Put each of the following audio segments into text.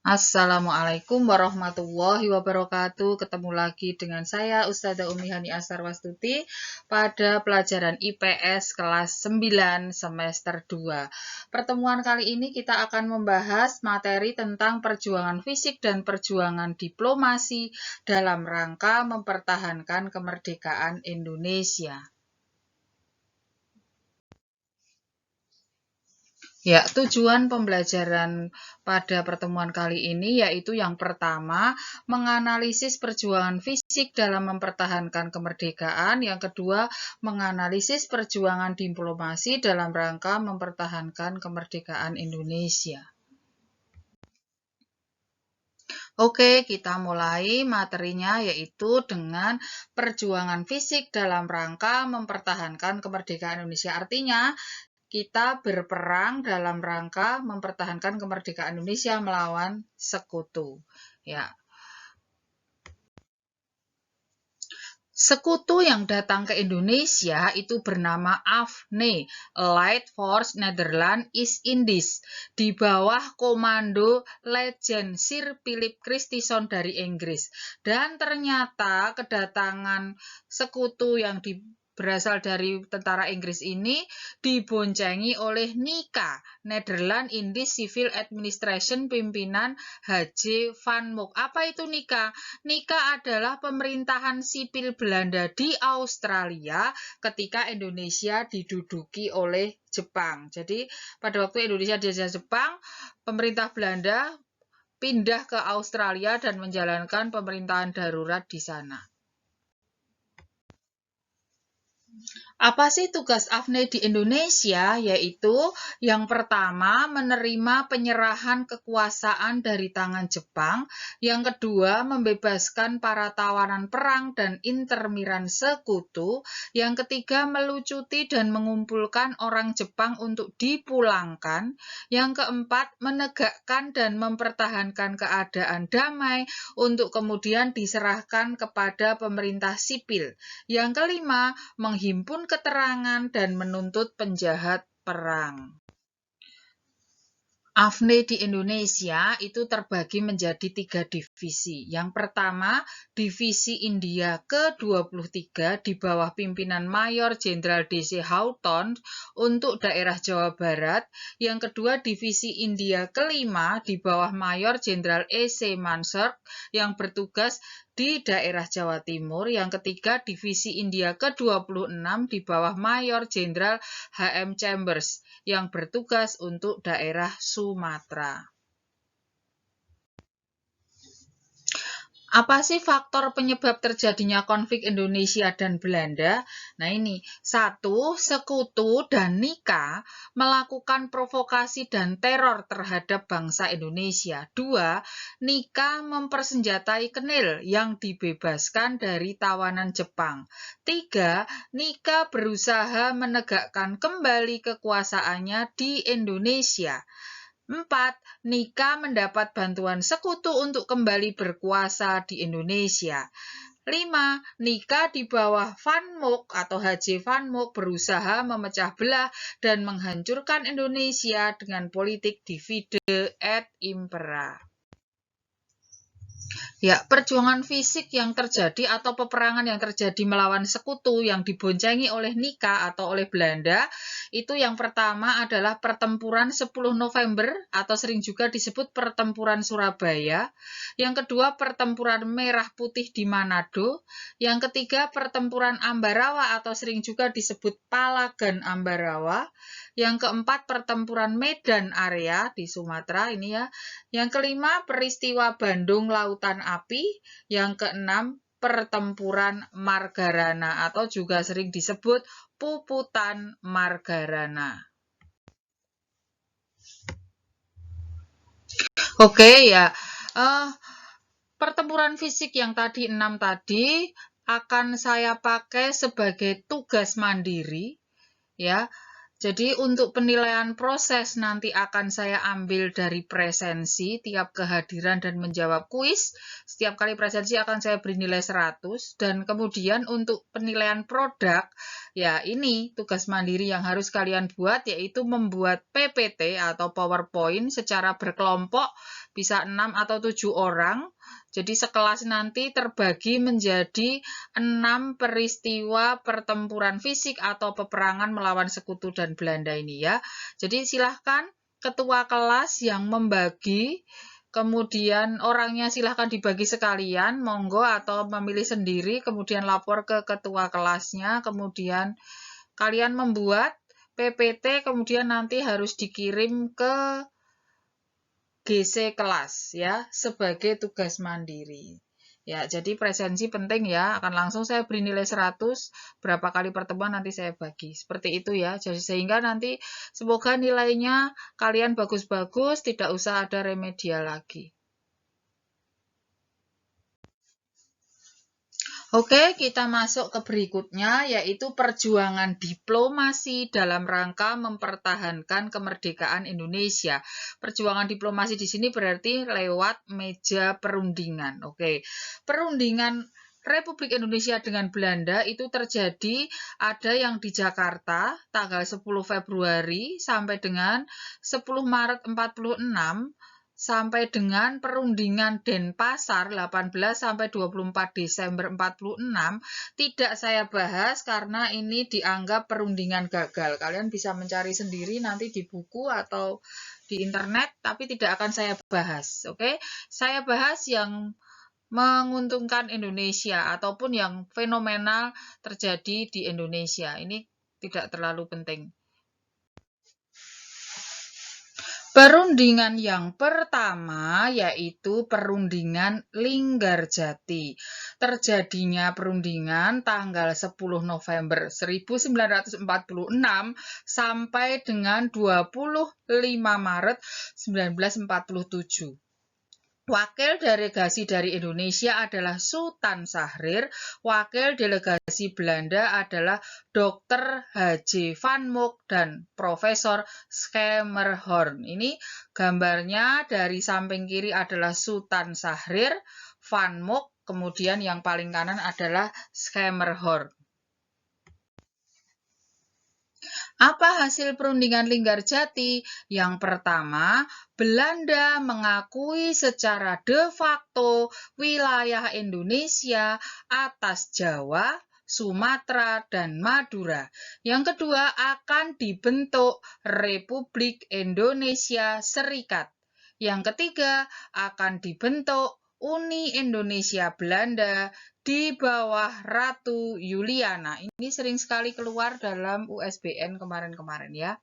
Assalamualaikum warahmatullahi wabarakatuh. Ketemu lagi dengan saya Ustazah Umi Hani Asarwastuti pada pelajaran IPS kelas 9 semester 2. Pertemuan kali ini kita akan membahas materi tentang perjuangan fisik dan perjuangan diplomasi dalam rangka mempertahankan kemerdekaan Indonesia. Ya, tujuan pembelajaran pada pertemuan kali ini yaitu yang pertama, menganalisis perjuangan fisik dalam mempertahankan kemerdekaan, yang kedua, menganalisis perjuangan diplomasi dalam rangka mempertahankan kemerdekaan Indonesia. Oke, kita mulai materinya yaitu dengan perjuangan fisik dalam rangka mempertahankan kemerdekaan Indonesia. Artinya, kita berperang dalam rangka mempertahankan kemerdekaan Indonesia melawan sekutu. Ya. Sekutu yang datang ke Indonesia itu bernama AFNE, Allied Force Netherlands East Indies, di bawah komando Letjen Sir Philip Christison dari Inggris. Dan ternyata kedatangan sekutu yang berasal dari tentara Inggris ini diboncengi oleh NICA, Netherlands Indies Civil Administration, pimpinan H.J. van Mook. Apa itu NICA? NICA adalah pemerintahan sipil Belanda di Australia ketika Indonesia diduduki oleh Jepang. Jadi pada waktu Indonesia dijajah Jepang, pemerintah Belanda pindah ke Australia dan menjalankan pemerintahan darurat di sana. Apa sih tugas AFNE di Indonesia? Yaitu yang pertama, menerima penyerahan kekuasaan dari tangan Jepang. Yang kedua, membebaskan para tawanan perang dan intermiran sekutu. Yang ketiga, melucuti dan mengumpulkan orang Jepang untuk dipulangkan. Yang keempat, menegakkan dan mempertahankan keadaan damai untuk kemudian diserahkan kepada pemerintah sipil. Yang kelima, menghimpun keterangan dan menuntut penjahat perang. AFNE di Indonesia itu terbagi menjadi 3 divisi. Yang pertama, Divisi India ke-23 di bawah pimpinan Mayor Jenderal D.C. Houghton untuk daerah Jawa Barat. Yang kedua, Divisi India ke-5 di bawah Mayor Jenderal E.C. Mansur yang bertugas di daerah Jawa Timur. Yang ketiga, Divisi India ke-26 di bawah Mayor Jenderal H.M. Chambers yang bertugas untuk daerah Sumatera. Apa sih faktor penyebab terjadinya konflik Indonesia dan Belanda? Nah ini, satu, sekutu dan NICA melakukan provokasi dan teror terhadap bangsa Indonesia. Dua, NICA mempersenjatai Kenil yang dibebaskan dari tawanan Jepang. Tiga, NICA berusaha menegakkan kembali kekuasaannya di Indonesia. 4. NICA mendapat bantuan sekutu untuk kembali berkuasa di Indonesia. 5. NICA di bawah Van Mook atau H.J. Van Mook berusaha memecah belah dan menghancurkan Indonesia dengan politik divide et impera. Ya, perjuangan fisik yang terjadi atau peperangan yang terjadi melawan sekutu yang diboncengi oleh NICA atau oleh Belanda, itu yang pertama adalah pertempuran 10 November atau sering juga disebut pertempuran Surabaya. Yang kedua, pertempuran Merah Putih di Manado. Yang ketiga, pertempuran Ambarawa atau sering juga disebut Palagan Ambarawa. Yang keempat, pertempuran Medan Area di Sumatera ini ya. Yang kelima, peristiwa Bandung Lautan Api. Yang keenam, pertempuran Margarana atau juga sering disebut Puputan Margarana. Oke ya, pertempuran fisik yang tadi 6 tadi akan saya pakai sebagai tugas mandiri ya. Jadi untuk penilaian proses nanti akan saya ambil dari presensi, tiap kehadiran dan menjawab kuis. Setiap kali presensi akan saya beri nilai 100. Dan kemudian untuk penilaian produk, ya ini tugas mandiri yang harus kalian buat, yaitu membuat PPT atau PowerPoint secara berkelompok, bisa 6 atau 7 orang. Jadi sekelas nanti terbagi menjadi 6 peristiwa pertempuran fisik atau peperangan melawan sekutu dan Belanda ini ya. Jadi silahkan ketua kelas yang membagi, kemudian orangnya silahkan dibagi sekalian, monggo, atau memilih sendiri, kemudian lapor ke ketua kelasnya, kemudian kalian membuat PPT, kemudian nanti harus dikirim ke GC kelas ya sebagai tugas mandiri. Ya, jadi presensi penting ya. Akan langsung saya beri nilai 100, berapa kali pertemuan nanti saya bagi. Seperti itu ya. Jadi sehingga nanti semoga nilainya kalian bagus-bagus, tidak usah ada remedial lagi. Oke, kita masuk ke berikutnya, yaitu perjuangan diplomasi dalam rangka mempertahankan kemerdekaan Indonesia. Perjuangan diplomasi di sini berarti lewat meja perundingan. Oke, perundingan Republik Indonesia dengan Belanda itu terjadi ada yang di Jakarta tanggal 10 Februari sampai dengan 10 Maret 46, sampai dengan perundingan Denpasar 18 sampai 24 Desember 46 tidak saya bahas karena ini dianggap perundingan gagal. Kalian bisa mencari sendiri nanti di buku atau di internet, tapi tidak akan saya bahas. Oke, saya bahas yang menguntungkan Indonesia ataupun yang fenomenal terjadi di Indonesia. Ini tidak terlalu penting. Perundingan yang pertama yaitu perundingan Linggarjati. Terjadinya perundingan tanggal 10 November 1946 sampai dengan 25 Maret 1947. Wakil delegasi dari Indonesia adalah Sultan Syahrir, wakil delegasi Belanda adalah Dr. H.J. van Mook dan Profesor Schemerhorn. Ini gambarnya dari samping kiri adalah Sultan Syahrir, van Mook, kemudian yang paling kanan adalah Schemerhorn. Apa hasil perundingan Linggarjati? Yang pertama, Belanda mengakui secara de facto wilayah Indonesia atas Jawa, Sumatera, dan Madura. Yang kedua, akan dibentuk Republik Indonesia Serikat. Yang ketiga, akan dibentuk Uni Indonesia Belanda di bawah Ratu Yuliana. Ini sering sekali keluar dalam USBN kemarin-kemarin ya.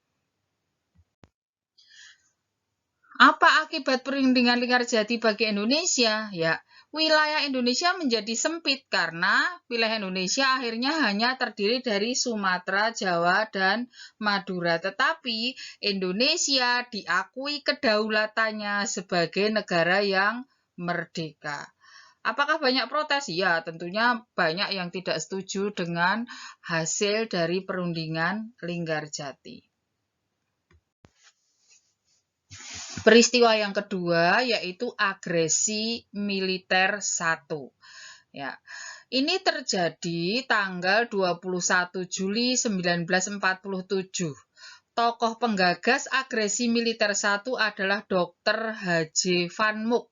Apa akibat perundingan Linggarjati bagi Indonesia? Ya, wilayah Indonesia menjadi sempit karena wilayah Indonesia akhirnya hanya terdiri dari Sumatera, Jawa, dan Madura. Tetapi Indonesia diakui kedaulatannya sebagai negara yang merdeka. Apakah banyak protes? Ya, tentunya banyak yang tidak setuju dengan hasil dari perundingan Linggarjati. Peristiwa yang kedua yaitu agresi militer 1. Ya. Ini terjadi tanggal 21 Juli 1947. Tokoh penggagas agresi militer 1 adalah Dr. H.J. van Mook.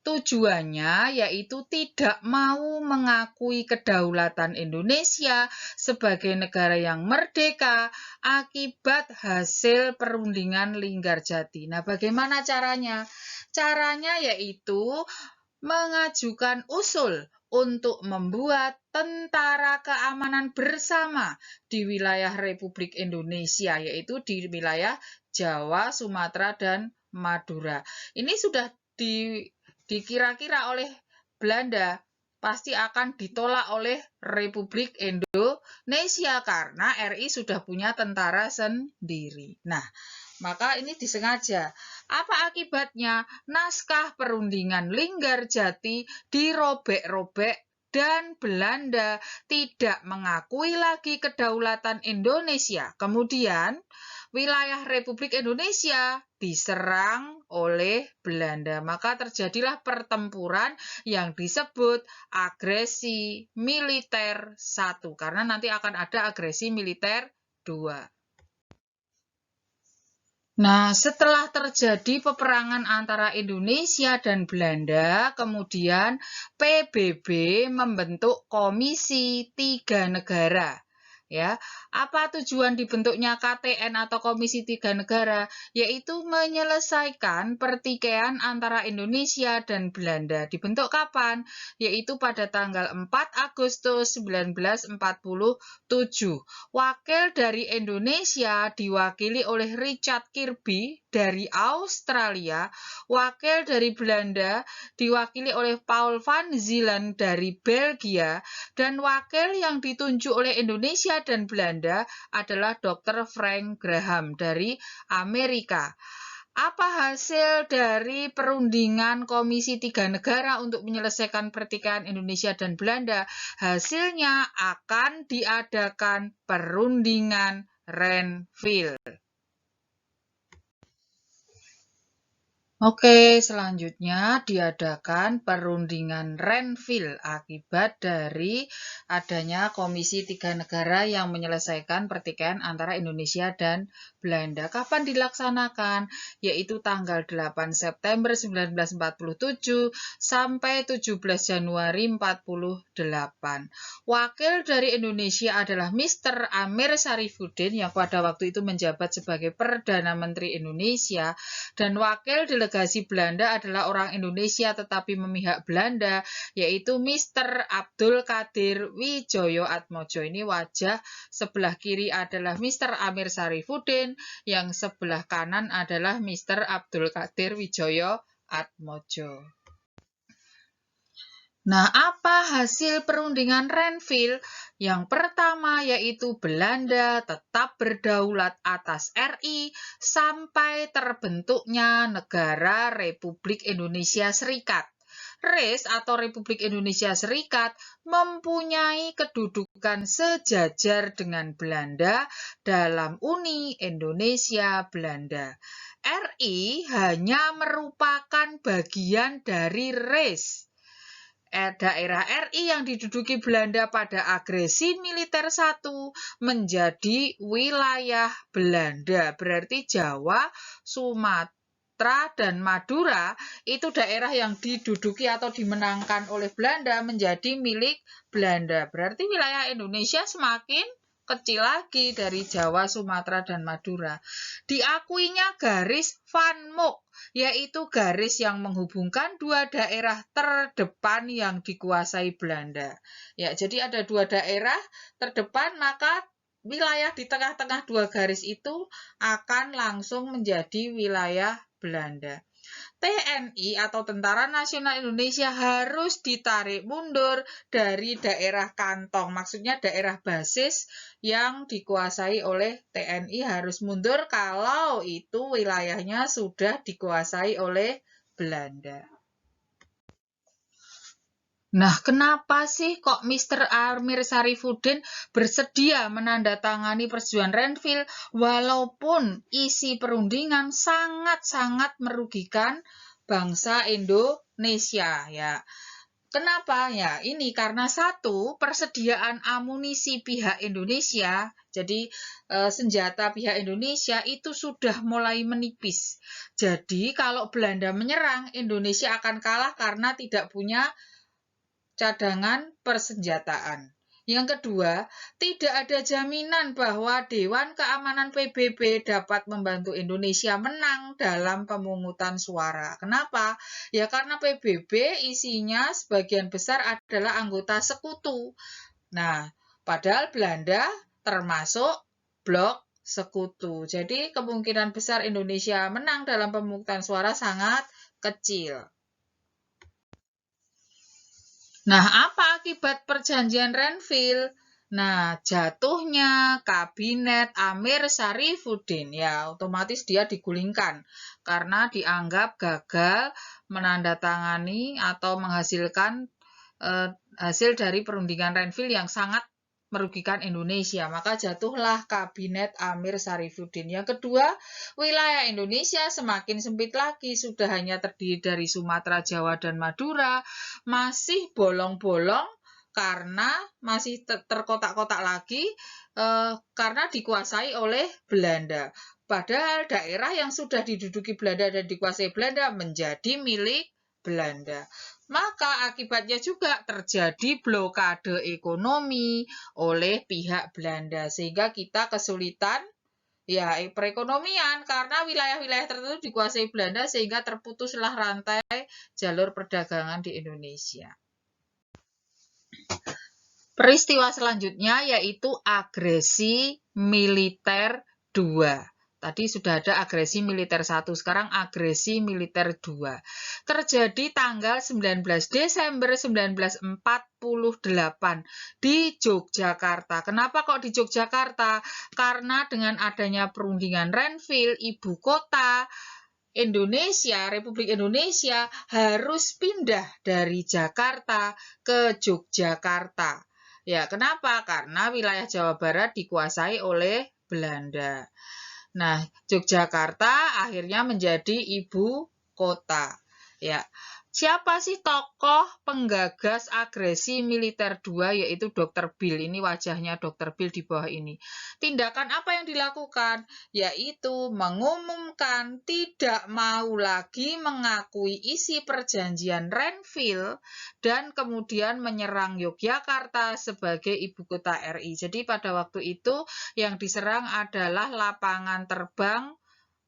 Tujuannya yaitu tidak mau mengakui kedaulatan Indonesia sebagai negara yang merdeka akibat hasil perundingan Linggarjati. Nah, bagaimana caranya? Caranya yaitu mengajukan usul untuk membuat tentara keamanan bersama di wilayah Republik Indonesia, yaitu di wilayah Jawa, Sumatera, dan Madura. Ini sudah dikira-kira oleh Belanda pasti akan ditolak oleh Republik Indonesia karena RI sudah punya tentara sendiri. Nah, maka ini disengaja. Apa akibatnya? Naskah perundingan Linggarjati dirobek-robek dan Belanda tidak mengakui lagi kedaulatan Indonesia. Kemudian, wilayah Republik Indonesia diserang oleh Belanda. Maka terjadilah pertempuran yang disebut agresi militer 1, karena nanti akan ada agresi militer 2. Nah, setelah terjadi peperangan antara Indonesia dan Belanda, kemudian PBB membentuk Komisi 3 Negara. Ya, apa tujuan dibentuknya KTN atau Komisi 3 Negara? Yaitu menyelesaikan pertikaian antara Indonesia dan Belanda. Dibentuk kapan? Yaitu pada tanggal 4 Agustus 1947. Wakil dari Indonesia diwakili oleh Richard Kirby dari Australia, wakil dari Belanda diwakili oleh Paul van Zielen dari Belgia, dan wakil yang ditunjuk oleh Indonesia dan Belanda adalah Dr. Frank Graham dari Amerika. Apa hasil dari perundingan Komisi 3 Negara untuk menyelesaikan pertikaian Indonesia dan Belanda? Hasilnya akan diadakan perundingan Renville. Oke, selanjutnya diadakan perundingan Renville akibat dari adanya Komisi 3 Negara yang menyelesaikan pertikaian antara Indonesia dan Belanda. Kapan dilaksanakan? Yaitu tanggal 8 September 1947 sampai 17 Januari 48. Wakil dari Indonesia adalah Mr. Amir Syarifuddin yang pada waktu itu menjabat sebagai Perdana Menteri Indonesia, dan wakil delegasi Belanda adalah orang Indonesia tetapi memihak Belanda, yaitu Mr. Abdul Qadir Widjojoatmojo. Ini wajah sebelah kiri adalah Mr. Amir Syarifuddin, yang sebelah kanan adalah Mr. Abdul Qadir Widjojoatmojo. Nah, apa hasil perundingan Renville? Yang pertama yaitu Belanda tetap berdaulat atas RI sampai terbentuknya negara Republik Indonesia Serikat. RIS atau Republik Indonesia Serikat mempunyai kedudukan sejajar dengan Belanda dalam Uni Indonesia Belanda. RI hanya merupakan bagian dari RIS. Daerah RI yang diduduki Belanda pada agresi militer 1 menjadi wilayah Belanda. Berarti Jawa, Sumatera, dan Madura itu daerah yang diduduki atau dimenangkan oleh Belanda menjadi milik Belanda. Berarti wilayah Indonesia semakin kecil lagi dari Jawa, Sumatera, dan Madura. Diakuinya garis Van Mook, yaitu garis yang menghubungkan dua daerah terdepan yang dikuasai Belanda. Ya, jadi ada dua daerah terdepan, maka wilayah di tengah-tengah dua garis itu akan langsung menjadi wilayah Belanda. TNI atau Tentara Nasional Indonesia harus ditarik mundur dari daerah kantong, maksudnya daerah basis yang dikuasai oleh TNI harus mundur kalau itu wilayahnya sudah dikuasai oleh Belanda. Nah, kenapa sih kok Mr. Amir Syarifuddin bersedia menandatangani persetujuan Renville walaupun isi perundingan sangat-sangat merugikan bangsa Indonesia? Ya, kenapa? Ya, ini karena satu, persediaan amunisi pihak Indonesia, jadi senjata pihak Indonesia itu sudah mulai menipis. Jadi, kalau Belanda menyerang, Indonesia akan kalah karena tidak punya cadangan persenjataan. Yang kedua, tidak ada jaminan bahwa Dewan Keamanan PBB dapat membantu Indonesia menang dalam pemungutan suara. Kenapa? Ya karena PBB isinya sebagian besar adalah anggota sekutu. Nah, padahal Belanda termasuk blok sekutu. Jadi kemungkinan besar Indonesia menang dalam pemungutan suara sangat kecil. Nah, apa akibat perjanjian Renville? Nah, jatuhnya kabinet Amir Syarifuddin, ya otomatis dia digulingkan karena dianggap gagal menandatangani atau menghasilkan hasil dari perundingan Renville yang sangat merugikan Indonesia. Maka jatuhlah Kabinet Amir Syarifuddin. Yang kedua, wilayah Indonesia semakin sempit lagi, sudah hanya terdiri dari Sumatera, Jawa, dan Madura, masih bolong-bolong karena masih terkotak-kotak lagi karena dikuasai oleh Belanda. Padahal daerah yang sudah diduduki Belanda dan dikuasai Belanda menjadi milik Belanda. Maka akibatnya juga terjadi blokade ekonomi oleh pihak Belanda sehingga kita kesulitan ya perekonomian karena wilayah-wilayah tertentu dikuasai Belanda sehingga terputuslah rantai jalur perdagangan di Indonesia. Peristiwa selanjutnya yaitu agresi militer 2. Tadi sudah ada agresi militer 1, sekarang agresi militer 2. Terjadi tanggal 19 Desember 1948 di Yogyakarta. Kenapa kok di Yogyakarta? Karena dengan adanya perundingan Renville, ibu kota Indonesia, Republik Indonesia harus pindah dari Jakarta ke Yogyakarta. Ya, kenapa? Karena wilayah Jawa Barat dikuasai oleh Belanda. Nah, Yogyakarta akhirnya menjadi ibu kota. Ya. Siapa sih tokoh penggagas agresi militer 2 yaitu Dr. Bill. Ini wajahnya Dr. Bill di bawah ini. Tindakan apa yang dilakukan? Yaitu mengumumkan tidak mau lagi mengakui isi perjanjian Renville dan kemudian menyerang Yogyakarta sebagai ibu kota RI. Jadi pada waktu itu yang diserang adalah lapangan terbang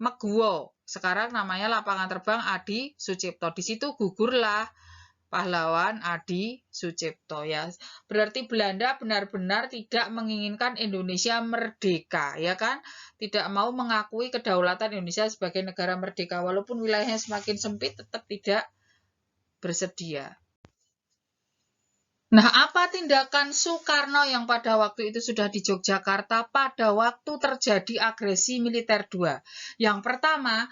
Meguwo. Sekarang namanya lapangan terbang Adi Sucipto. Di situ gugurlah pahlawan Adi Sucipto ya. Berarti Belanda benar-benar tidak menginginkan Indonesia merdeka, ya kan? Tidak mau mengakui kedaulatan Indonesia sebagai negara merdeka walaupun wilayahnya semakin sempit tetap tidak bersedia. Nah, apa tindakan Soekarno yang pada waktu itu sudah di Yogyakarta pada waktu terjadi agresi militer 2? Yang pertama,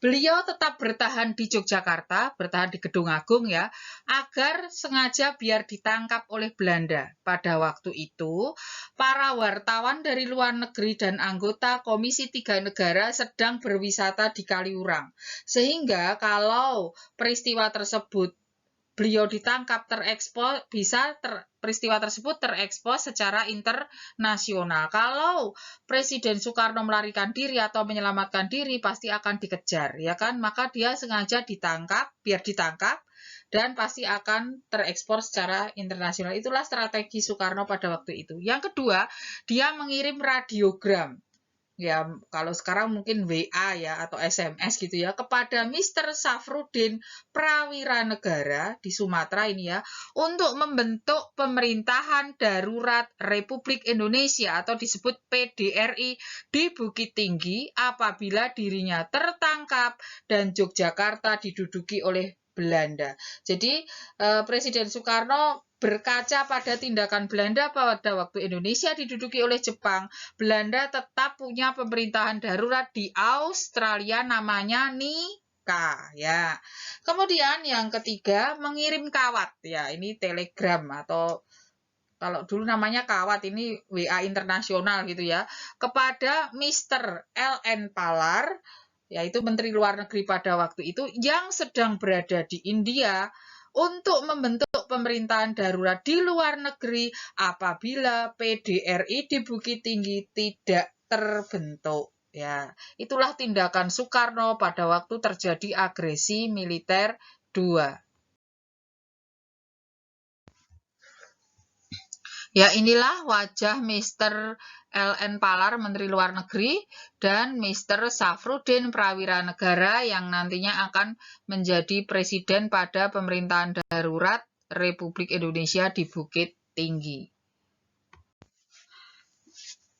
beliau tetap bertahan di Yogyakarta, bertahan di Gedung Agung ya, agar sengaja biar ditangkap oleh Belanda. Pada waktu itu, para wartawan dari luar negeri dan anggota Komisi 3 Negara sedang berwisata di Kaliurang. Sehingga kalau peristiwa tersebut beliau ditangkap terekspos, peristiwa tersebut terekspos secara internasional. Kalau Presiden Soekarno melarikan diri atau menyelamatkan diri pasti akan dikejar, ya kan? Maka dia sengaja ditangkap, biar ditangkap dan pasti akan terekspos secara internasional. Itulah strategi Soekarno pada waktu itu. Yang kedua, dia mengirim radiogram. Ya, kalau sekarang mungkin WA ya atau SMS gitu ya kepada Mr. Safruddin Prawiranegara di Sumatera ini ya untuk membentuk pemerintahan darurat Republik Indonesia atau disebut PDRI di Bukit Tinggi apabila dirinya tertangkap dan Yogyakarta diduduki oleh Belanda. Jadi Presiden Soekarno berkaca pada tindakan Belanda pada waktu Indonesia diduduki oleh Jepang, Belanda tetap punya pemerintahan darurat di Australia namanya NICA ya. Kemudian yang ketiga mengirim kawat ya, ini telegram atau kalau dulu namanya kawat, ini WA internasional gitu ya, kepada Mr. L.N. Palar, yaitu Menteri Luar Negeri pada waktu itu yang sedang berada di India untuk membentuk pemerintahan darurat di luar negeri apabila PDRI di Bukit Tinggi tidak terbentuk. Ya, itulah tindakan Soekarno pada waktu terjadi agresi militer 2. Ya, inilah wajah Mr. L.N. Palar, Menteri Luar Negeri, dan Mr. Safruddin Prawiranegara yang nantinya akan menjadi presiden pada pemerintahan darurat Republik Indonesia di Bukit Tinggi.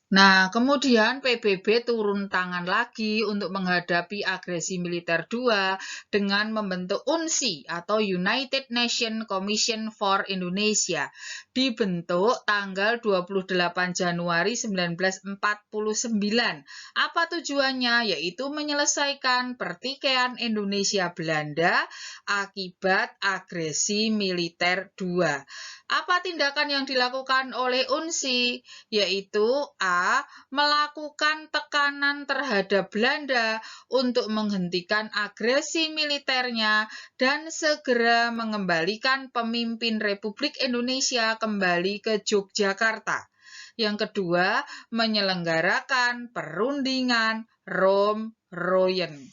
Nah, kemudian PBB turun tangan lagi untuk menghadapi agresi militer II dengan membentuk UNSI atau United Nations Commission for Indonesia. Dibentuk tanggal 28 Januari 1949. Apa tujuannya? Yaitu menyelesaikan pertikaian Indonesia-Belanda akibat agresi militer II. Apa tindakan yang dilakukan oleh UNSI? Yaitu melakukan tekanan terhadap Belanda untuk menghentikan agresi militernya dan segera mengembalikan pemimpin Republik Indonesia kembali ke Yogyakarta. Yang kedua, menyelenggarakan perundingan Rom-Royen.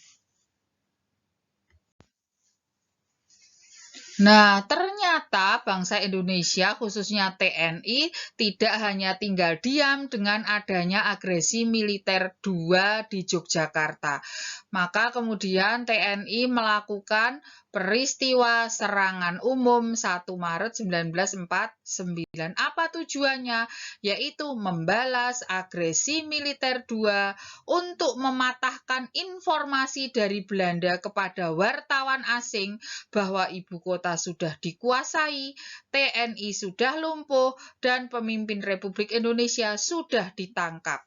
Nah, ternyata bangsa Indonesia, khususnya TNI, tidak hanya tinggal diam dengan adanya agresi militer II di Yogyakarta. Maka kemudian TNI melakukan peristiwa serangan umum 1 Maret 1949. Apa tujuannya? Yaitu membalas agresi militer II untuk mematahkan informasi dari Belanda kepada wartawan asing bahwa ibu kota sudah dikuasai, TNI sudah lumpuh, dan pemimpin Republik Indonesia sudah ditangkap.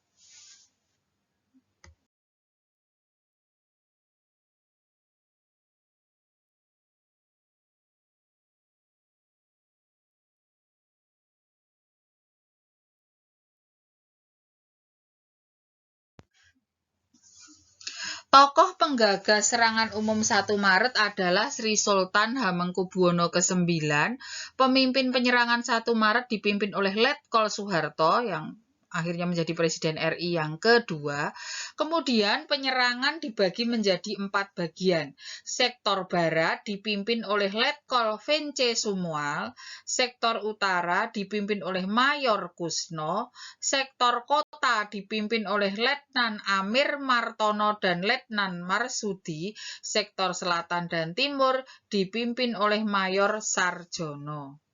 Tokoh penggagas serangan umum 1 Maret adalah Sri Sultan Hamengkubuwono ke-9. Pemimpin penyerangan 1 Maret dipimpin oleh Letkol Soeharto yang akhirnya menjadi Presiden RI yang kedua. Kemudian penyerangan dibagi menjadi 4 bagian. Sektor Barat dipimpin oleh Letkol Vence Sumual, sektor Utara dipimpin oleh Mayor Kusno, sektor Kota dipimpin oleh Letnan Amir Martono dan Letnan Marsudi, sektor Selatan dan Timur dipimpin oleh Mayor Sarjono.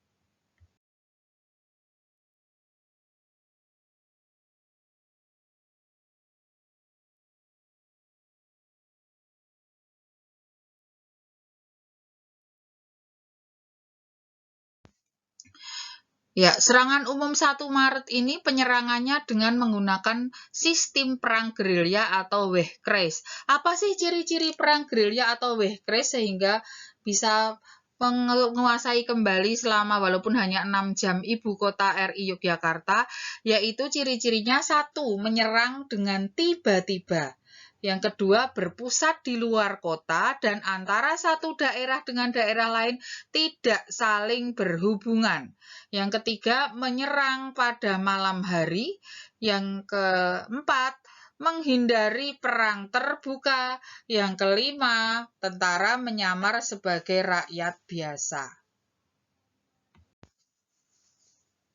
Ya, serangan umum 1 Maret ini penyerangannya dengan menggunakan sistem perang gerilya atau Wehkreis. Apa sih ciri-ciri perang gerilya atau Wehkreis sehingga bisa menguasai kembali selama walaupun hanya 6 jam ibu kota RI Yogyakarta, yaitu ciri-cirinya 1, menyerang dengan tiba-tiba. Yang kedua, berpusat di luar kota dan antara satu daerah dengan daerah lain tidak saling berhubungan. Yang ketiga, menyerang pada malam hari. Yang keempat, menghindari perang terbuka. Yang kelima, tentara menyamar sebagai rakyat biasa.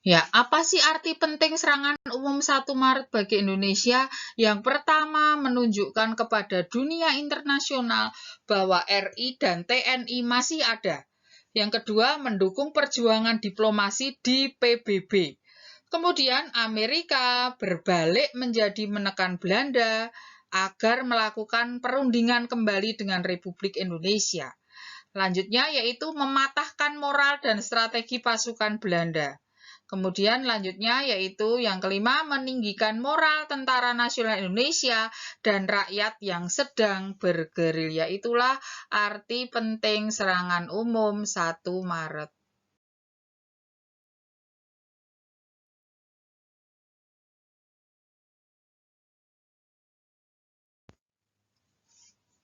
Ya, apa sih arti penting serangan umum 1 Maret bagi Indonesia? Yang pertama, menunjukkan kepada dunia internasional bahwa RI dan TNI masih ada. Yang kedua, mendukung perjuangan diplomasi di PBB. Kemudian Amerika berbalik menjadi menekan Belanda agar melakukan perundingan kembali dengan Republik Indonesia. Lanjutnya yaitu mematahkan moral dan strategi pasukan Belanda. Kemudian lanjutnya yaitu yang kelima, meninggikan moral Tentara Nasional Indonesia dan rakyat yang sedang bergerilya. Itulah arti penting serangan umum 1 Maret.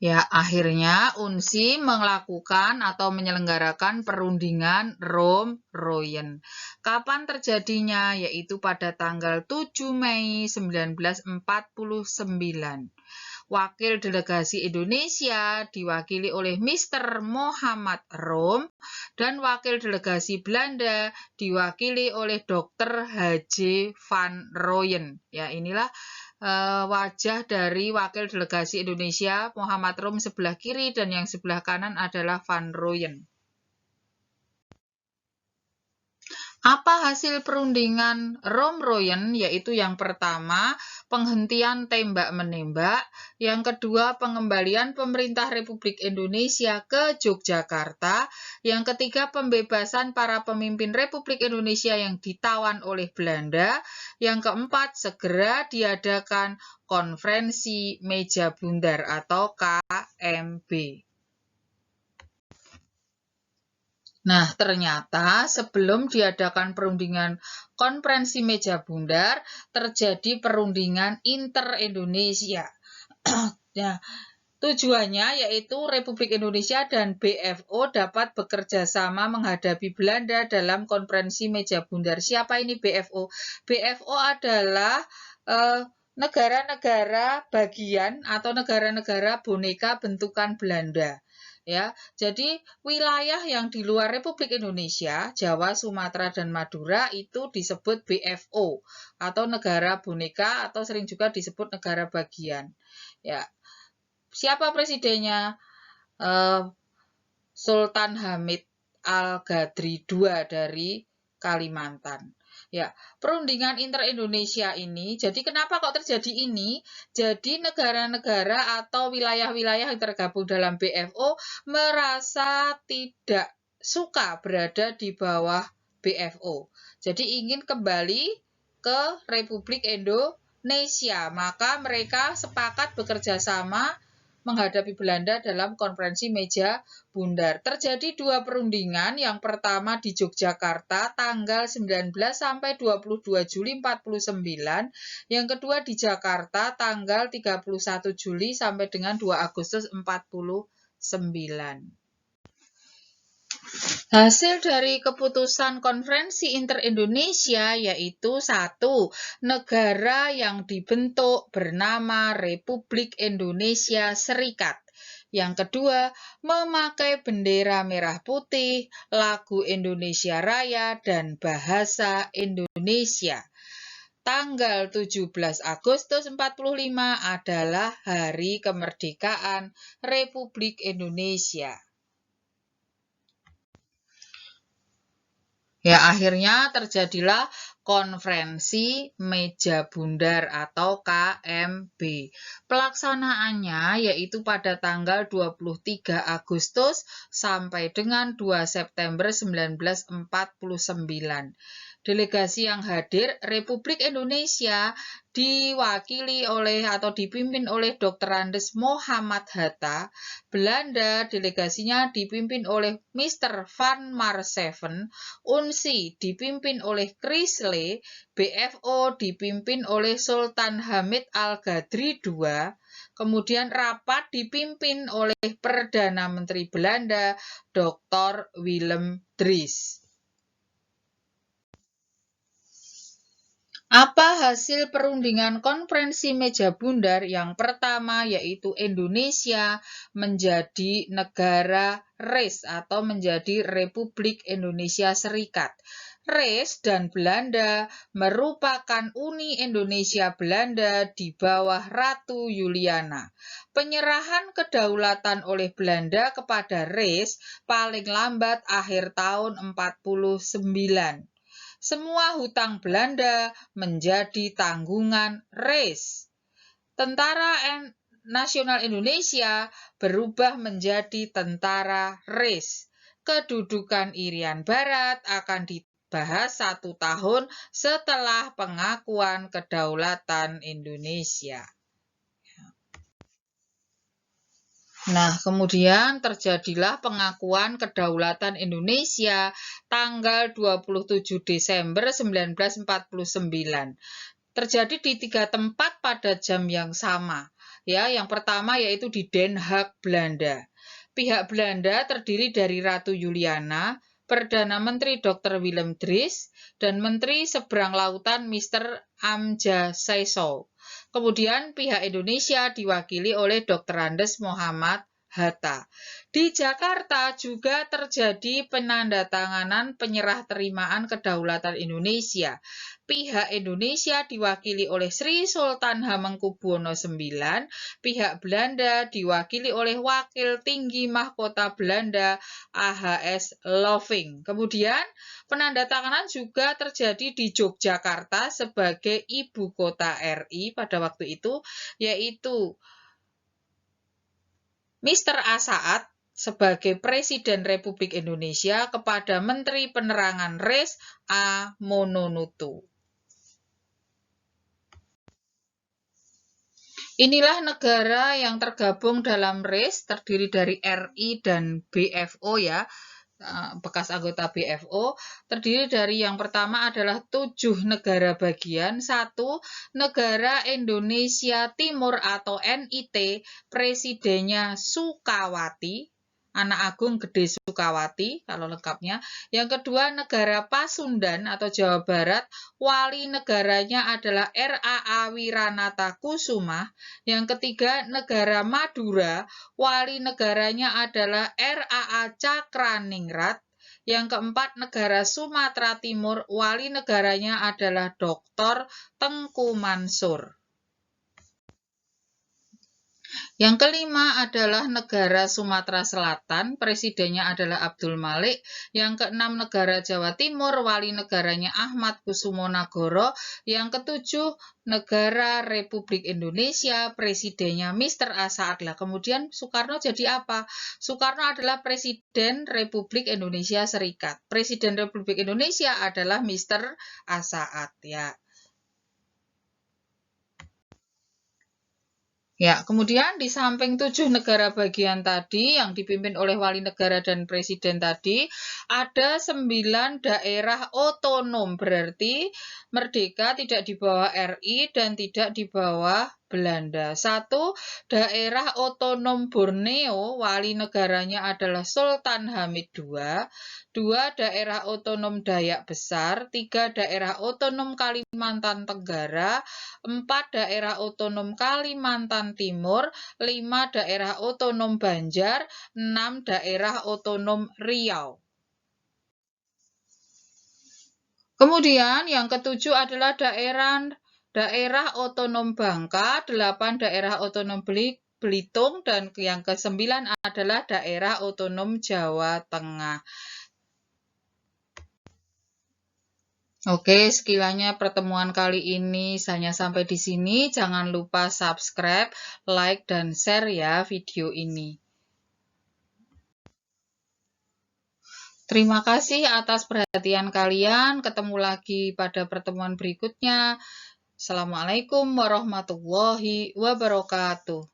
Ya, akhirnya UNSI melakukan atau menyelenggarakan perundingan Rom-Royen. Kapan terjadinya? Yaitu pada tanggal 7 Mei 1949. Wakil delegasi Indonesia diwakili oleh Mr. Muhammad Rom dan wakil delegasi Belanda diwakili oleh Dr. H.J. van Rooyen. Ya, inilah wajah dari wakil delegasi Indonesia, Muhammad Rom sebelah kiri dan yang sebelah kanan adalah Van Rooyen. Apa hasil perundingan Romroyen? Yaitu yang pertama, penghentian tembak-menembak, yang kedua, pengembalian pemerintah Republik Indonesia ke Yogyakarta, yang ketiga, pembebasan para pemimpin Republik Indonesia yang ditawan oleh Belanda, yang keempat, segera diadakan Konferensi Meja Bundar atau KMB. Nah, ternyata sebelum diadakan perundingan Konferensi Meja Bundar, terjadi perundingan inter-Indonesia. Nah, tujuannya yaitu Republik Indonesia dan BFO dapat bekerja sama menghadapi Belanda dalam Konferensi Meja Bundar. Siapa ini BFO? BFO adalah negara-negara bagian atau negara-negara boneka bentukan Belanda. Ya, jadi wilayah yang di luar Republik Indonesia, Jawa, Sumatera, dan Madura itu disebut BFO atau negara boneka atau sering juga disebut negara bagian. Ya, siapa presidennya? Sultan Hamid Al-Ghadri II dari Kalimantan. Ya, perundingan inter-Indonesia ini, jadi kenapa kok terjadi ini? Jadi negara-negara atau wilayah-wilayah yang tergabung dalam BFO merasa tidak suka berada di bawah BFO. Jadi ingin kembali ke Republik Indonesia, maka mereka sepakat bekerja sama menghadapi Belanda dalam Konferensi Meja Bundar. Terjadi dua perundingan, yang pertama di Yogyakarta tanggal 19 sampai 22 Juli 49, yang kedua di Jakarta tanggal 31 Juli sampai dengan 2 Agustus 49. Hasil dari keputusan Konferensi Inter-Indonesia yaitu 1. Negara yang dibentuk bernama Republik Indonesia Serikat. Yang kedua, memakai bendera merah putih, lagu Indonesia Raya, dan bahasa Indonesia. Tanggal 17 Agustus 45 adalah Hari Kemerdekaan Republik Indonesia. Ya, akhirnya terjadilah Konferensi Meja Bundar atau KMB. Pelaksanaannya yaitu pada tanggal 23 Agustus sampai dengan 2 September 1949. Delegasi yang hadir Republik Indonesia diwakili oleh atau dipimpin oleh Dr. Andes Muhammad Hatta. Belanda delegasinya dipimpin oleh Mr. Van Marseven. UNSI dipimpin oleh Chris Lee. BFO dipimpin oleh Sultan Hamid Al-Ghadri II. Kemudian rapat dipimpin oleh Perdana Menteri Belanda Dr. Willem Drees. Apa hasil perundingan Konferensi Meja Bundar? Yang pertama yaitu Indonesia menjadi negara RIS atau menjadi Republik Indonesia Serikat. RIS dan Belanda merupakan Uni Indonesia Belanda di bawah Ratu Juliana. Penyerahan kedaulatan oleh Belanda kepada RIS paling lambat akhir tahun 49. Semua hutang Belanda menjadi tanggungan RIS. Tentara Nasional Indonesia berubah menjadi Tentara RIS. Kedudukan Irian Barat akan dibahas 1 tahun setelah pengakuan kedaulatan Indonesia. Nah, kemudian terjadilah pengakuan kedaulatan Indonesia tanggal 27 Desember 1949. Terjadi di 3 tempat pada jam yang sama. Ya, yang pertama yaitu di Den Haag, Belanda. Pihak Belanda terdiri dari Ratu Juliana, Perdana Menteri Dr. Willem Drees, dan Menteri Seberang Lautan Mr. Amja Seyssel. Kemudian pihak Indonesia diwakili oleh Dr. Andes Muhammad Hatta. Di Jakarta juga terjadi penandatanganan penyerah-terimaan kedaulatan Indonesia. Pihak Indonesia diwakili oleh Sri Sultan Hamengkubuwono IX, pihak Belanda diwakili oleh Wakil Tinggi Mahkota Belanda AHS Loving. Kemudian penandatanganan juga terjadi di Yogyakarta sebagai ibu kota RI pada waktu itu, yaitu Mr. A. Saad sebagai Presiden Republik Indonesia kepada Menteri Penerangan RES A. Mononutu. Inilah negara yang tergabung dalam RES, terdiri dari RI dan BFO ya, bekas anggota BFO, terdiri dari yang pertama adalah 7 negara bagian, 1 negara Indonesia Timur atau NIT, presidennya Sukawati, Anak Agung Gede Sukawati kalau lengkapnya. Yang kedua negara Pasundan atau Jawa Barat, wali negaranya adalah RAA Wiranata Kusuma. Yang ketiga negara Madura, wali negaranya adalah RAA Cakraningrat. Yang keempat negara Sumatera Timur, wali negaranya adalah Dr. Tengku Mansur. Yang kelima adalah negara Sumatera Selatan, presidennya adalah Abdul Malik. Yang keenam negara Jawa Timur, wali negaranya Ahmad Kusumonagoro. Yang ketujuh negara Republik Indonesia, presidennya Mr. A. Saad. Kemudian Soekarno jadi apa? Soekarno adalah Presiden Republik Indonesia Serikat. Presiden Republik Indonesia adalah Mr. A. Saad ya. Ya, kemudian di samping 7 negara bagian tadi yang dipimpin oleh wali negara dan presiden tadi, ada 9 daerah otonom, berarti merdeka tidak di bawah RI dan tidak di bawah Belanda. 1. Daerah otonom Borneo, wali negaranya adalah Sultan Hamid II. 2. Daerah otonom Dayak Besar. 3. Daerah otonom Kalimantan Tenggara. 4. Daerah otonom Kalimantan Timur. 5. Daerah otonom Banjar. 6. Daerah otonom Riau. Kemudian yang ketujuh adalah daerah otonom Bangka, 8 daerah otonom Belitung, dan yang ke-9 adalah daerah otonom Jawa Tengah. Oke, sekiranya pertemuan kali ini hanya sampai di sini. Jangan lupa subscribe, like, dan share ya video ini. Terima kasih atas perhatian kalian. Ketemu lagi pada pertemuan berikutnya. Assalamualaikum warahmatullahi wabarakatuh.